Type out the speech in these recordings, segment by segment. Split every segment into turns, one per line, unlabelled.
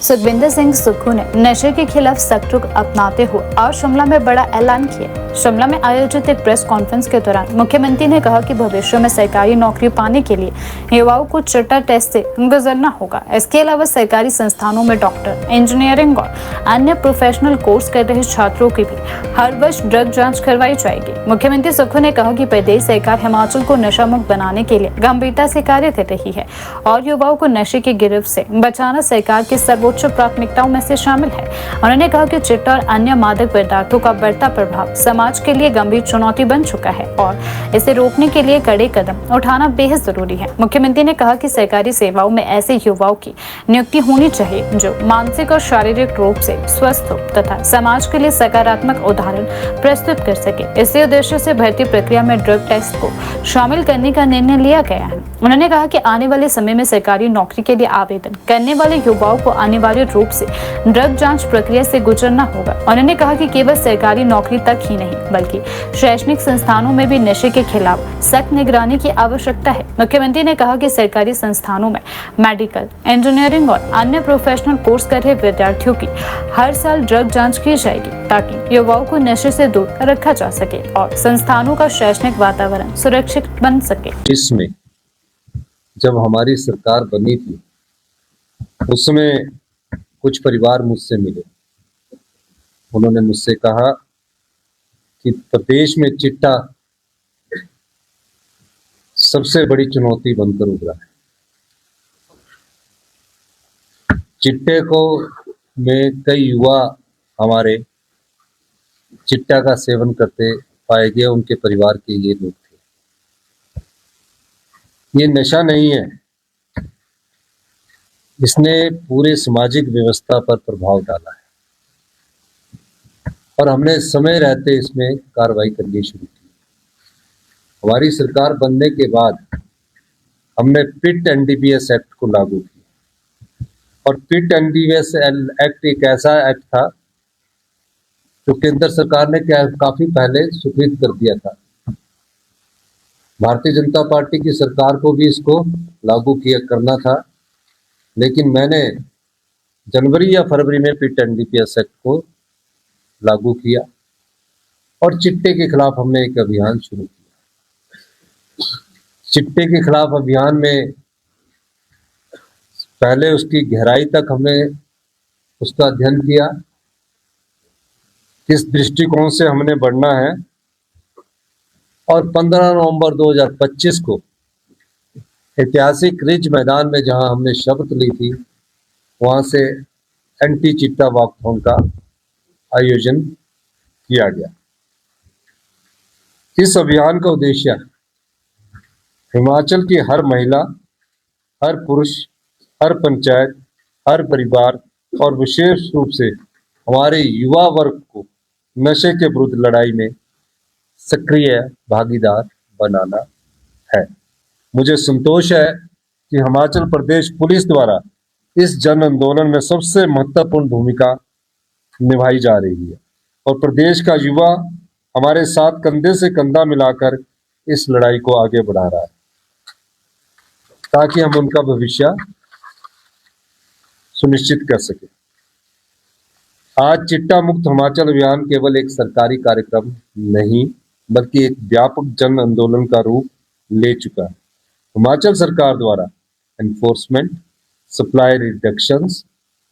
सुखविंदर सिंह सुक्खू ने नशे के खिलाफ सख्त रुख अपनाते हुए आज शिमला में बड़ा ऐलान किया। शिमला में आयोजित एक प्रेस कॉन्फ्रेंस के दौरान मुख्यमंत्री ने कहा कि भविष्य में सरकारी नौकरी पाने के लिए युवाओं को चिट्टा टेस्ट से गुजरना होगा। इसके अलावा सरकारी संस्थानों में डॉक्टर, इंजीनियरिंग और अन्य प्रोफेशनल कोर्स कर रहे छात्रों की भी हर वर्ष ड्रग जाँच करवाई जाएगी। मुख्यमंत्री सुक्खू ने कहा कि प्रदेश सरकार हिमाचल को नशा मुक्त बनाने के लिए गंभीरता से कार्य कर रही है और युवाओं को नशे की गिरफ्त से बचाना सरकार की सर्वोच्च प्राथमिकताओं में से शामिल है। उन्होंने कहा कि चिट्टा और अन्य मादक पदार्थों का बढ़ता प्रभाव समाज के लिए गंभीर चुनौती बन चुका है और इसे रोकने के लिए कड़े कदम उठाना बेहद जरूरी है। मुख्यमंत्री ने कहा कि सरकारी सेवाओं में ऐसे युवाओं की नियुक्ति होनी चाहिए जो मानसिक और शारीरिक रूप से स्वस्थ हो तथा समाज के लिए सकारात्मक उदाहरण प्रस्तुत कर सके। इसी उद्देश्य से भर्ती प्रक्रिया में ड्रग टेस्ट को शामिल करने का निर्णय लिया गया है। उन्होंने कहा कि आने वाले समय में सरकारी नौकरी के लिए आवेदन करने वाले युवाओं को अनिवार्य रूप से ड्रग जांच प्रक्रिया से गुजरना होगा। उन्होंने कहा कि केवल सरकारी नौकरी तक ही नहीं बल्कि शैक्षणिक संस्थानों में भी नशे के खिलाफ सख्त निगरानी की आवश्यकता है। मुख्यमंत्री ने कहा कि सरकारी संस्थानों में मेडिकल, इंजीनियरिंग और अन्य प्रोफेशनल कोर्स कर रहे विद्यार्थियों की हर साल ड्रग जांच की जाएगी ताकि युवाओं को नशे से दूर रखा जा सके और संस्थानों का शैक्षणिक वातावरण सुरक्षित बन सके।
इसमें जब हमारी सरकार बनी थी उसमें कुछ परिवार मुझसे मिले। उन्होंने मुझसे कहा कि प्रदेश में चिट्टा सबसे बड़ी चुनौती बनकर उभरा है। चिट्टे को में कई युवा हमारे चिट्टा का सेवन करते पाए गए, उनके परिवार के ये लोग थे। ये नशा नहीं है, इसने पूरे सामाजिक व्यवस्था पर प्रभाव डाला है और हमने समय रहते इसमें कार्रवाई करनी शुरू की। हमारी सरकार बनने के बाद हमने पिट एनडीपीएस एक्ट को लागू किया और पिट एनडीपीएस एक्ट एक ऐसा एक्ट था जो केंद्र सरकार ने काफी पहले स्वीकृत कर दिया था। भारतीय जनता पार्टी की सरकार को भी इसको लागू करना था, लेकिन मैंने जनवरी या फरवरी में पिट एनडीपीएस एक्ट को लागू किया और चिट्टे के खिलाफ हमने एक अभियान शुरू किया। चिट्टे के खिलाफ अभियान में पहले उसकी गहराई तक हमने उसका अध्ययन किया, किस दृष्टिकोण से हमने बढ़ना है, और 15 नवंबर 2025 को ऐतिहासिक रिज मैदान में जहां हमने शपथ ली थी वहां से एंटी चिट्टा वॉकथॉन का आयोजन किया गया। इस अभियान का उद्देश्य हिमाचल की हर महिला, हर पुरुष, हर पंचायत, हर परिवार और विशेष रूप से हमारे युवा वर्ग को नशे के विरुद्ध लड़ाई में सक्रिय भागीदार बनाना है। मुझे संतोष है कि हिमाचल प्रदेश पुलिस द्वारा इस जन आंदोलन में सबसे महत्वपूर्ण भूमिका निभाई जा रही है और प्रदेश का युवा हमारे साथ कंधे से कंधा मिलाकर इस लड़ाई को आगे बढ़ा रहा है ताकि हम उनका भविष्य सुनिश्चित कर सके। आज चिट्टा मुक्त हिमाचल अभियान केवल एक सरकारी कार्यक्रम नहीं बल्कि एक व्यापक जन आंदोलन का रूप ले चुका है। हिमाचल सरकार द्वारा enforcement, supply reductions,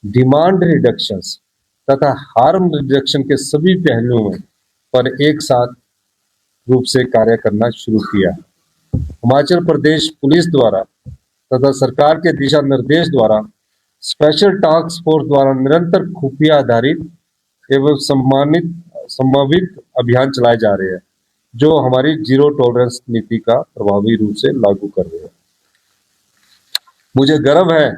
demand reductions तथा हार्म रिडक्शन के सभी पहलुओं पर एक साथ रूप से कार्य करना शुरू किया है। हिमाचल प्रदेश पुलिस द्वारा तथा सरकार के दिशा निर्देश द्वारा स्पेशल टास्क फोर्स द्वारा निरंतर खुफिया आधारित एवं संभावित अभियान चलाए जा रहे हैं जो हमारी जीरो टॉलरेंस नीति का प्रभावी रूप से लागू कर रहे हैं। मुझे गर्व है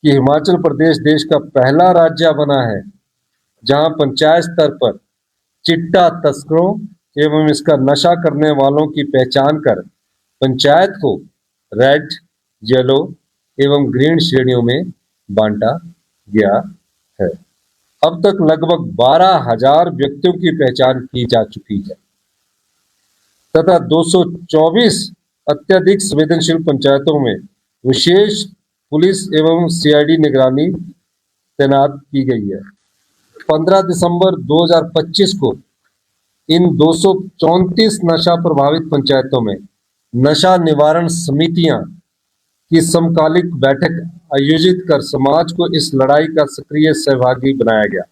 कि हिमाचल प्रदेश देश का पहला राज्य बना है जहां पंचायत स्तर पर चिट्टा तस्करों एवं इसका नशा करने वालों की पहचान कर पंचायत को रेड, येलो एवं ग्रीन श्रेणियों में बांटा गया है। अब तक लगभग 12,000 व्यक्तियों की पहचान की जा चुकी है तथा 224 अत्यधिक संवेदनशील पंचायतों में विशेष पुलिस एवं सीआईडी निगरानी तैनात की गई है। 15 दिसंबर 2025 को इन 234 नशा प्रभावित पंचायतों में नशा निवारण समितियां की समकालिक बैठक आयोजित कर समाज को इस लड़ाई का सक्रिय सहभागी बनाया गया।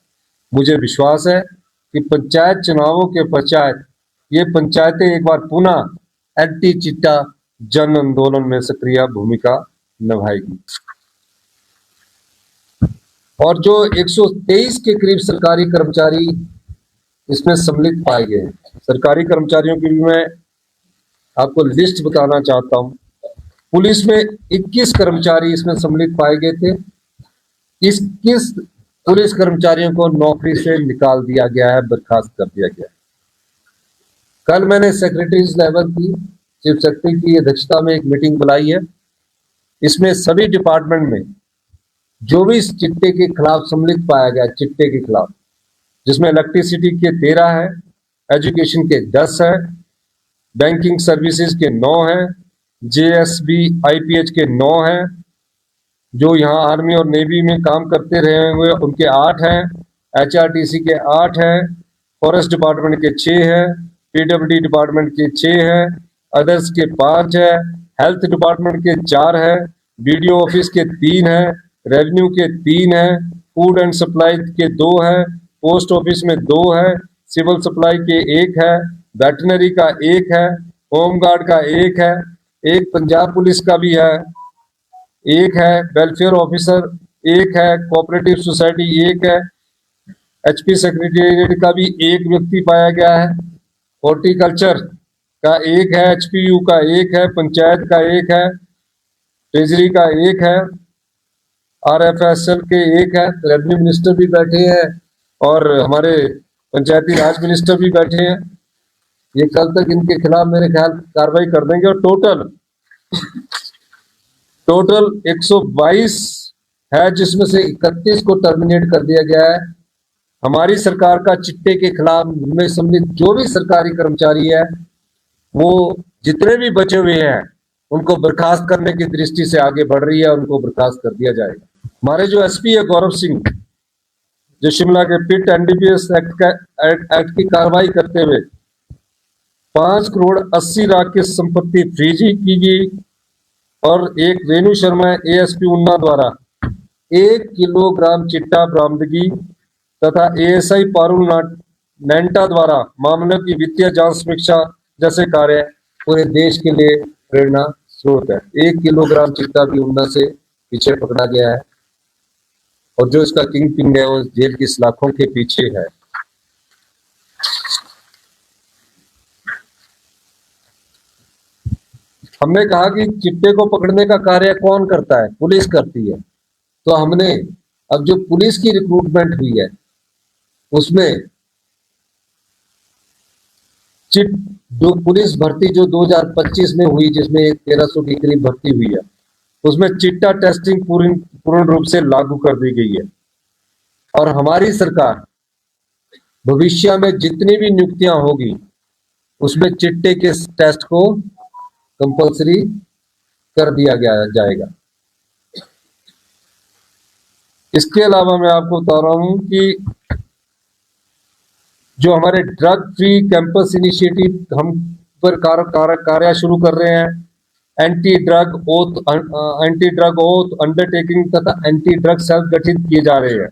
मुझे विश्वास है कि पंचायत चुनावों के पश्चात ये पंचायतें एक बार पुनः एंटी चिट्टा जन आंदोलन में सक्रिय भूमिका निभाएगी। और जो 123 के करीब सरकारी कर्मचारी इसमें सम्मिलित पाए गए हैं, सरकारी कर्मचारियों की भी मैं आपको लिस्ट बताना चाहता हूं। पुलिस में 21 कर्मचारी इसमें सम्मिलित पाए गए थे। 21 पुलिस कर्मचारियों को नौकरी से निकाल दिया गया है, बर्खास्त कर दिया गया है। कल मैंने सेक्रेटरीज लेवल की चीफ सेक्रेटरी की अध्यक्षता में एक मीटिंग बुलाई है। इसमें सभी डिपार्टमेंट में जो भी इस चिट्टे के खिलाफ सम्मिलित पाया गया, चिट्टे के खिलाफ, जिसमें इलेक्ट्रिसिटी के 13 है, एजुकेशन के 10 है, बैंकिंग सर्विसेज के 9 है, जेएसबी आईपीएच के 9 है, जो यहाँ आर्मी और नेवी में काम करते रहे हुए उनके 8 हैं, एचआरटीसी के 8 हैं, फॉरेस्ट डिपार्टमेंट के 6 है, पीडब्ल्यूडी डिपार्टमेंट के 6 है, अदर्स के 5 है, हेल्थ डिपार्टमेंट के 4 है, बीडीओ ऑफिस के 3 है, रेवेन्यू के 3 है, फूड एंड सप्लाई के 2 है, पोस्ट ऑफिस में 2 है, सिविल सप्लाई के 1 है, वेटनरी का 1 है, होमगार्ड का 1 है, एक पंजाब पुलिस का भी है, 1 है, वेलफेयर ऑफिसर 1 है, कोऑपरेटिव सोसाइटी 1 है, एचपी सेक्रेटेरिएट का भी 1 व्यक्ति पाया गया है, हॉर्टिकल्चर का 1 है, एचपीयू का 1 है, पंचायत का 1 है, ट्रेजरी का 1 है, आरएफएसएल के 1 है। रेवेन्यू मिनिस्टर भी बैठे हैं और हमारे पंचायती राज मिनिस्टर भी बैठे हैं। ये कल तक इनके खिलाफ मेरे ख्याल कार्रवाई कर देंगे। और टोटल 122 है, जिसमें से 31 को टर्मिनेट कर दिया गया है। हमारी सरकार का चिट्टे के खिलाफ में सम्मिलित जो भी सरकारी कर्मचारी है, वो जितने भी बचे हुए हैं उनको बर्खास्त करने की दृष्टि से आगे बढ़ रही है, उनको बर्खास्त कर दिया जाएगा। हमारे जो एसपी है गौरव सिंह, जो शिमला के पिट एनडीपीएस एक्ट की कार्रवाई करते हुए 5 करोड़ 80 लाख की संपत्ति फ्रीज की गई। और एक रेणु शर्मा एएसपी उन्ना द्वारा 1 किलोग्राम चिट्टा बरामदगी तथा एएसआई पारुल नैंटा द्वारा मामलों की वित्तीय जांच समीक्षा जैसे कार्य पूरे देश के लिए प्रेरणा स्रोत है। 1 किलोग्राम चिट्टा भी उन्ना से पीछे पकड़ा गया है और जो इसका किंग पिन है वो जेल की सलाखों के पीछे है। हमने कहा कि चिट्टे को पकड़ने का कार्य कौन करता है? पुलिस करती है। तो हमने अब जो पुलिस की रिक्रूटमेंट हुई है उसमें जो पुलिस भर्ती जो 2025 में हुई, जिसमें 1300 के करीब भर्ती हुई है, उसमें चिट्टा टेस्टिंग पूर्ण रूप से लागू कर दी गई है। और हमारी सरकार भविष्य में जितनी भी नियुक्तियां होगी उसमें चिट्टे के टेस्ट को कंपलसरी कर दिया जाएगा। इसके अलावा मैं आपको बता रहा हूं कि जो हमारे ड्रग फ्री कैंपस इनिशिएटिव हम पर कार्य शुरू कर रहे हैं, एंटी ड्रग ओथ अंडरटेकिंग तथा एंटी ड्रग सेल गठित किए जा रहे हैं।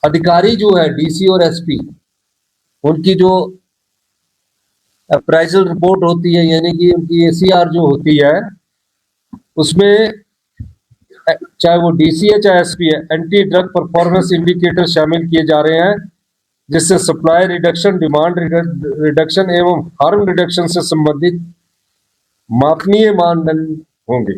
अधिकारी जो है डीसी और एसपी, उनकी जो अप्राइजल रिपोर्ट होती है, यानी कि उनकी एसीआर जो होती है, उसमें चाहे वो डीसी है चाहे एसपी है, एंटी ड्रग परफॉर्मेंस इंडिकेटर शामिल किए जा रहे हैं, जिससे सप्लाई रिडक्शन, डिमांड रिडक्शन एवं हार्म रिडक्शन से संबंधित मापनीय मानदंड होंगे।